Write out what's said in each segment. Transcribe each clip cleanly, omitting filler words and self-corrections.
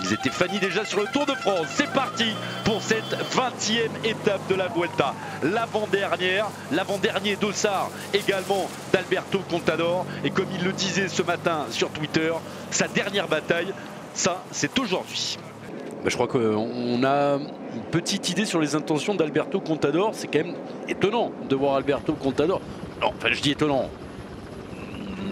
Ils étaient fannis déjà sur le Tour de France. C'est parti pour cette 20e étape de la Vuelta. L'avant-dernier dossard également d'Alberto Contador. Et comme il le disait ce matin sur Twitter, sa dernière bataille, ça c'est aujourd'hui. Je crois qu'on a une petite idée sur les intentions d'Alberto Contador. C'est quand même étonnant de voir Alberto Contador. Non, enfin je dis étonnant.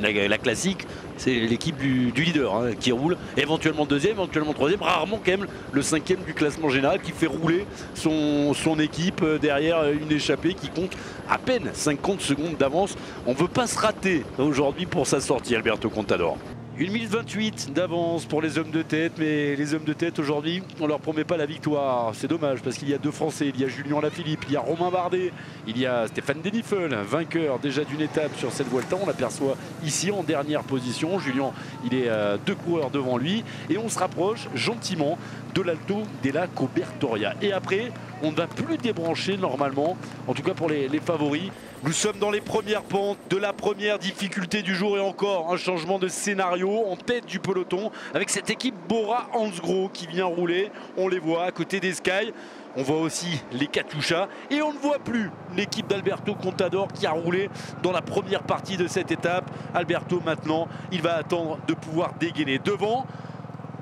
La classique, c'est l'équipe du leader hein, qui roule, éventuellement deuxième, éventuellement troisième, rarement quand même le cinquième du classement général qui fait rouler son équipe derrière une échappée qui compte à peine 50 secondes d'avance. On ne veut pas se rater aujourd'hui pour sa sortie, Alberto Contador. 1 minute 28 d'avance pour les hommes de tête, mais les hommes de tête aujourd'hui, on leur promet pas la victoire. C'est dommage parce qu'il y a deux Français, il y a Julien Alaphilippe, il y a Romain Bardet, il y a Stéphane Denifl, vainqueur déjà d'une étape sur cette Vuelta. On l'aperçoit ici en dernière position. Julien, il est deux coureurs devant lui et on se rapproche gentiment de l'Alto della Cobertoria. Et après, on ne va plus débrancher normalement, en tout cas pour les favoris. Nous sommes dans les premières pentes de la première difficulté du jour et encore un changement de scénario en tête du peloton avec cette équipe Bora-Hansgrohe qui vient rouler. On les voit à côté des Sky. On voit aussi les Katusha et on ne voit plus l'équipe d'Alberto Contador qui a roulé dans la première partie de cette étape. Alberto maintenant, il va attendre de pouvoir dégainer. Devant,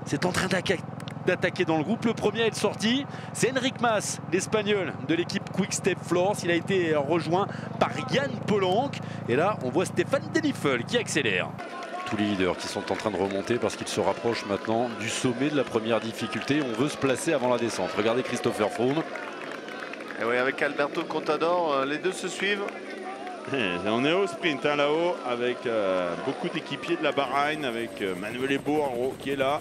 c'est en train d'attaquer dans le groupe. Le premier à être sorti, c'est Enric Mas, l'Espagnol de l'équipe Quick Step Force. Il a été rejoint par Jan Polanc. Et là, on voit Stéphane Denifl qui accélère. Tous les leaders qui sont en train de remonter parce qu'ils se rapprochent maintenant du sommet de la première difficulté. On veut se placer avant la descente. Regardez Christopher Froome. Et oui, avec Alberto Contador, les deux se suivent. On est au sprint hein, là-haut avec beaucoup d'équipiers de la Bahreïn, avec Manuel Ebo qui est là.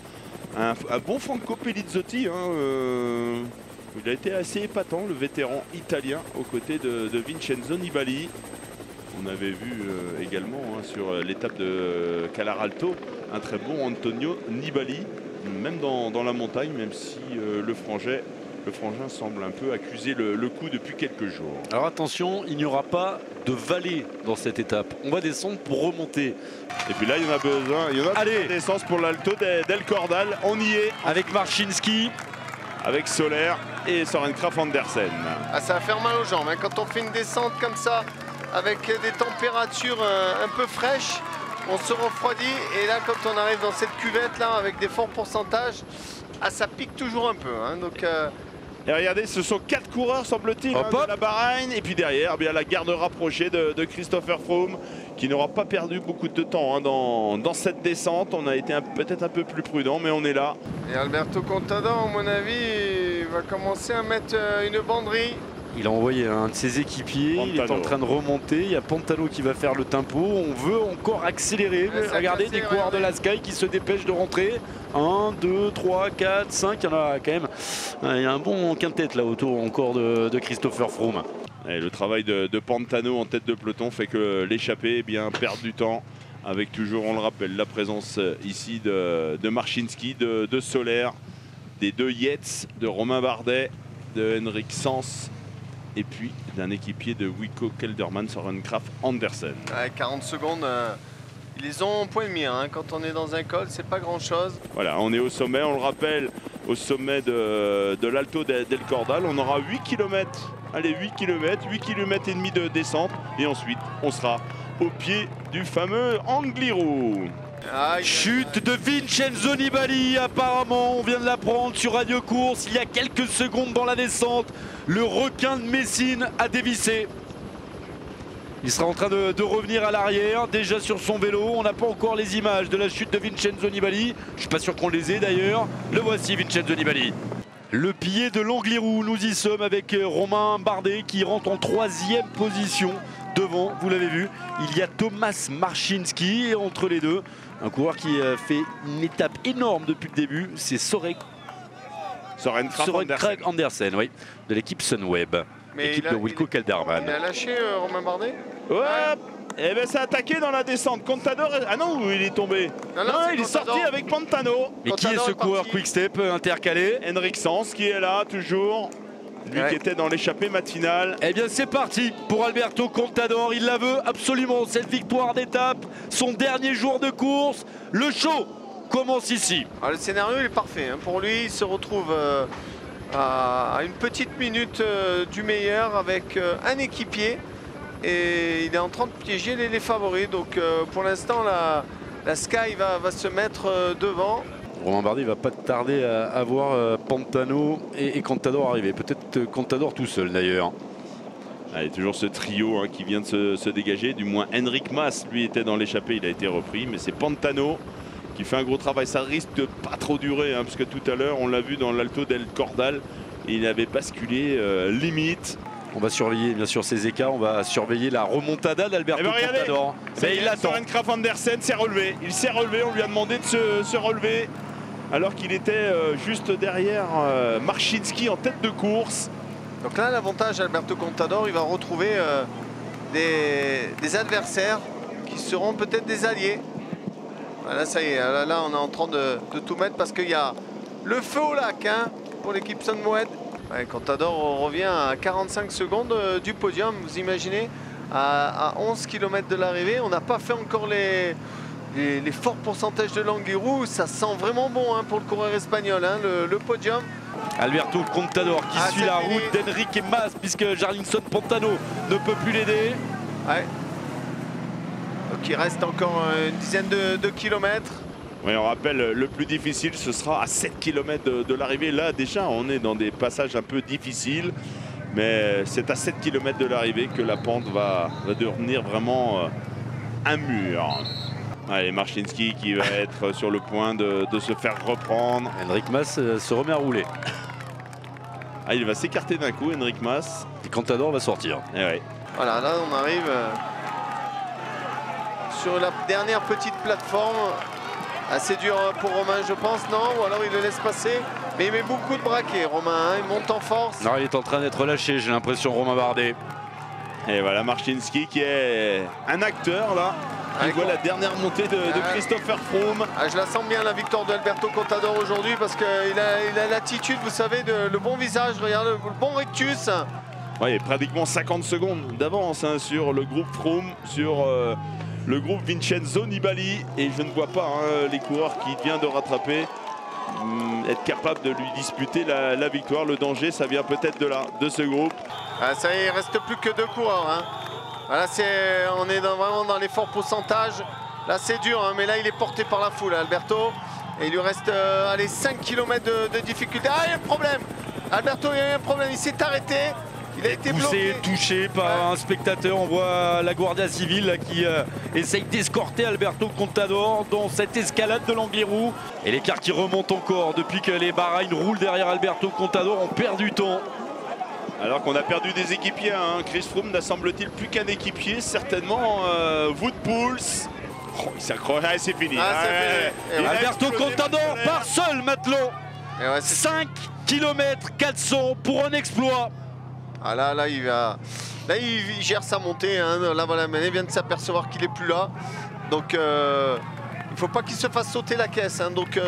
Un bon Franco Pelizzotti, hein, il a été assez épatant, le vétéran italien, aux côtés de Vincenzo Nibali. On avait vu également hein, sur l'étape de Calaralto un très bon Antonio Nibali, même dans la montagne, même si le frangin semble un peu accuser le coup depuis quelques jours. Alors attention, il n'y aura pas de vallée dans cette étape. On va descendre pour remonter. Et puis là, il y en a besoin. Il y en a Allez, d'essence pour l'Alto del Cordal. On y est. Avec Marcinski. Avec Soler et Søren Kragh Andersen. Ah, ça va faire mal aux jambes hein, quand on fait une descente comme ça, avec des températures un peu fraîches, on se refroidit. Et là, quand on arrive dans cette cuvette là, avec des forts pourcentages, ah, ça pique toujours un peu. Hein, donc, et regardez, ce sont 4 coureurs, semble-t-il, hein, de la Bahreïn. Et puis derrière, bien, la garde rapprochée de Christopher Froome, qui n'aura pas perdu beaucoup de temps hein, dans cette descente. On a été peut-être un peu plus prudent, mais on est là. Et Alberto Contador, à mon avis, va commencer à mettre une banderie. Il a envoyé un de ses équipiers, Pantano. Il est en train de remonter, il y a Pantano qui va faire le tempo, on veut encore accélérer, regardez des coureurs de la Sky qui se dépêchent de rentrer, 1, 2, 3, 4, 5, il y en a quand même, il y a un bon quintet là autour encore de Christopher Froome. Et le travail de Pantano en tête de peloton fait que l'échappée perd du temps, avec toujours, on le rappelle, la présence ici de Marcinski, de Soler, des deux Yates, de Romain Bardet, de Henrik Sens, et puis d'un équipier de Wilco Kelderman, Søren Kragh Andersen. Ouais, 40 secondes, ils les ont en point de mire. Hein. Quand on est dans un col, c'est pas grand chose. Voilà, on est au sommet, on le rappelle, au sommet de l'Alto del Cordal. On aura 8 km, allez 8 km et demi de descente. Et ensuite, on sera au pied du fameux Angliru. Chute de Vincenzo Nibali, apparemment, on vient de l'apprendre sur Radio Course il y a quelques secondes dans la descente. Le requin de Messine a dévissé. Il sera en train de revenir à l'arrière, déjà sur son vélo. On n'a pas encore les images de la chute de Vincenzo Nibali. Je ne suis pas sûr qu'on les ait d'ailleurs. Le voici, Vincenzo Nibali. Le pied de l'Angliru, nous y sommes avec Romain Bardet qui rentre en 3e position. Devant, vous l'avez vu, il y a Thomas Marcinski et entre les deux, un coureur qui fait une étape énorme depuis le début, c'est Søren Kragh Andersen, oui, de l'équipe Sunweb, l'équipe de Wilco Kelderman. Il a lâché Romain Bardet. Ouais. Et bien ça a attaqué dans la descente. Contador, ah non, il est tombé. Non, il est sorti avec Pantano. Et qui est ce coureur Quick Step intercalé? Henrik Sens qui est là toujours. Lui qui était dans l'échappée matinale. Eh bien c'est parti pour Alberto Contador. Il la veut absolument, cette victoire d'étape. Son dernier jour de course. Le show commence ici. Alors, le scénario il est parfait. Hein. Pour lui, il se retrouve à une petite minute du meilleur avec un équipier. Et il est en train de piéger les favoris. Donc pour l'instant, la Sky va se mettre devant. Romain Bardet va pas tarder à voir Pantano et Contador arriver. Peut-être Contador tout seul d'ailleurs. Allez, toujours ce trio hein, qui vient de se dégager. Du moins, Enric Mas, lui, était dans l'échappée. Il a été repris. Mais c'est Pantano qui fait un gros travail. Ça risque de pas trop durer. Hein, parce que tout à l'heure, on l'a vu dans l'Alto del Cordal. Il avait basculé limite. On va surveiller bien sûr ces écarts. On va surveiller la remontada d'Alberto Contador. Mais il attend. Søren Kragh Andersen s'est relevé. Il s'est relevé. On lui a demandé de se relever. Alors qu'il était juste derrière Marcinski en tête de course. Donc là, l'avantage Alberto Contador, il va retrouver des adversaires qui seront peut-être des alliés. Voilà, ça y est, là on est en train de tout mettre parce qu'il y a le feu au lac hein, pour l'équipe Sunweb. Ouais, Contador revient à 45 secondes du podium, vous imaginez, à 11 km de l'arrivée. On n'a pas fait encore les forts pourcentages de l'Angliru. Ça sent vraiment bon hein, pour le coureur espagnol, hein, le podium. Alberto Contador qui suit la route d'Enric Mas puisque Jarlinson Pantano ne peut plus l'aider. Ouais. Donc il reste encore une dizaine de kilomètres. Oui, on rappelle, le plus difficile, ce sera à 7 km de l'arrivée. Là, déjà, on est dans des passages un peu difficiles. Mais c'est à 7 km de l'arrivée que la pente va devenir vraiment un mur. Allez, Marcinski qui va être sur le point de se faire reprendre. Enric Mas se remet à rouler. Ah, il va s'écarter d'un coup, Enric Mas. Et Contador va sortir. Et ouais. Voilà, là on arrive sur la dernière petite plateforme. Assez dur pour Romain, je pense, non? Ou alors il le laisse passer. Mais il met beaucoup de braquets, Romain. Hein, il monte en force. Non, il est en train d'être lâché, j'ai l'impression, Romain Bardet. Et voilà Marcinski qui est un acteur là. Il voit la dernière montée de Christopher Froome. Ah, je la sens bien la victoire d'Alberto Contador aujourd'hui parce qu'il a l'attitude, vous savez, le bon visage, regardez, le bon rectus. Ouais, pratiquement 50 secondes d'avance hein, sur le groupe Froome, sur le groupe Vincenzo Nibali. Et je ne vois pas hein, les coureurs qui viennent de rattraper être capables de lui disputer la victoire. Le danger, ça vient peut-être de ce groupe. Ah, ça y est, il ne reste plus que 2 coureurs. Hein. Voilà, on est vraiment dans les forts pourcentages. Là, c'est dur, hein, mais là, il est porté par la foule, Alberto. Et il lui reste allez, 5 km de difficulté. Ah, il y a un problème. Alberto, il y a eu un problème. Il s'est arrêté. Il a été bloqué. Touché par un spectateur. On voit la Guardia Civile là, qui essaye d'escorter Alberto Contador dans cette escalade de l'Angliru. Et l'écart qui remonte encore depuis que les Bahreïn roulent derrière Alberto Contador. On perd du temps. Alors qu'on a perdu des équipiers, hein. Chris Froome n'a semble-t-il plus qu'un équipier, certainement Wout Poels. Oh, il s'accroche, ah, c'est fini. Ah, fini. Alberto Contador part seul, matelot. Ouais, 5 km 400 pour un exploit. Ah là, il gère sa montée. Hein. Là, voilà, mais il vient de s'apercevoir qu'il n'est plus là. Donc, il ne faut pas qu'il se fasse sauter la caisse. Hein. Donc,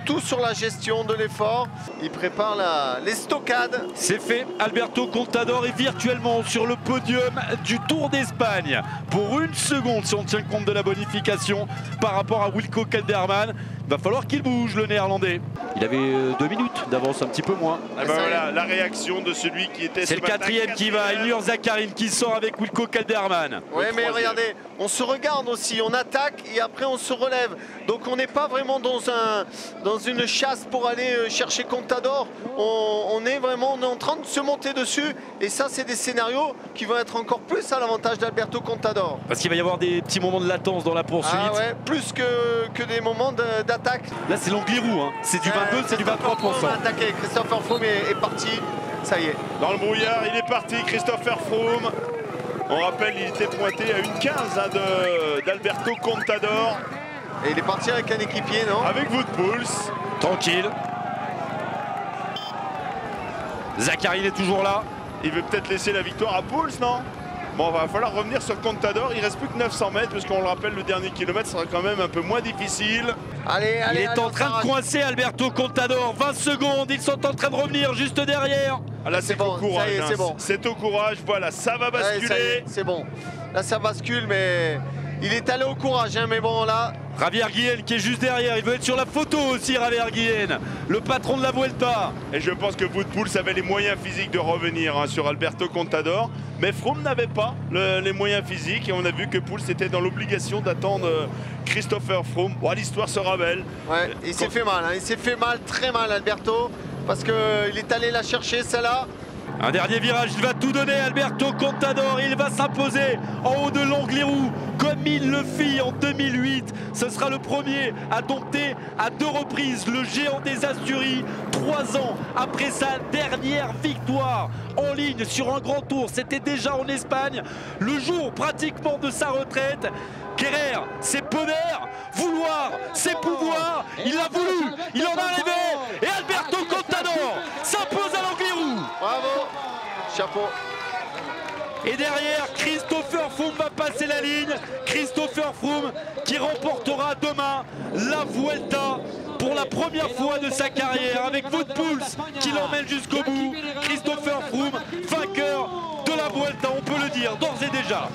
tout sur la gestion de l'effort. Il prépare les stockades. C'est fait. Alberto Contador est virtuellement sur le podium du Tour d'Espagne. Pour 1 seconde, si on tient compte de la bonification par rapport à Wilco Kelderman. Il va falloir qu'il bouge, le Néerlandais. Il avait 2 minutes d'avance, un petit peu moins. Ah ben voilà, la réaction de celui qui était... C'est le 4e qui va, Ilnur Zakarin qui sort avec Wilco Kelderman. Oui, mais regardez, on se regarde aussi, on attaque et après on se relève. Donc on n'est pas vraiment dans une chasse pour aller chercher Contador. On est en train de se monter dessus. Et ça, c'est des scénarios qui vont être encore plus à l'avantage d'Alberto Contador. Parce qu'il va y avoir des petits moments de latence dans la poursuite. Ah ouais, plus que des moments d'attaque. Là, c'est l'Angliru, hein. C'est du 22, c'est du 23%. Attaqué. Christopher Froome est parti. Ça y est. Dans le brouillard, il est parti, Christopher Froome. On rappelle, il était pointé à 1,15 hein, d'Alberto Contador. Et il est parti avec un équipier, non? Avec Wout Poels. Tranquille. Zakarin est toujours là. Il veut peut-être laisser la victoire à Poels, non? Bon, il va falloir revenir sur Contador. Il reste plus que 900 mètres, parce qu'on le rappelle, le dernier kilomètre sera quand même un peu moins difficile. Allez, il est en train de coincer Alberto Contador. 20 secondes, ils sont en train de revenir juste derrière. Ah là, c'est bon, au courage. Hein. C'est bon. C'est au courage, voilà, ça va basculer. C'est bon. Là, ça bascule, mais il est allé au courage. Hein, mais bon, là, Javier Guillen qui est juste derrière, il veut être sur la photo aussi, Javier Guillen, le patron de la Vuelta. Et je pense que Wout Poels avait les moyens physiques de revenir sur Alberto Contador, mais Froome n'avait pas les moyens physiques et on a vu que Poels était dans l'obligation d'attendre Christopher Froome. Bon, l'histoire sera belle. Ouais, il s'est fait mal, hein. Il s'est fait mal, très mal Alberto, parce qu'il est allé la chercher celle-là. Un dernier virage, il va tout donner, Alberto Contador, il va s'imposer en haut de l'Angliru comme il le fit en 2008. Ce sera le premier à dompter à 2 reprises le géant des Asturies, 3 ans après sa dernière victoire en ligne sur un grand tour. C'était déjà en Espagne, le jour pratiquement de sa retraite. Kerrer, c'est Poder, vouloir, c'est pouvoir, il l'a voulu, il en a rêvé, et Alberto Contador s'impose à l'Angliru. Bravo, chapeau. Et derrière, Christopher Froome va passer la ligne. Christopher Froome qui remportera demain la Vuelta pour la première fois de sa carrière avec Wout Poels qui l'emmène jusqu'au bout. Christopher Froome, vainqueur de la Vuelta, on peut le dire d'ores et déjà.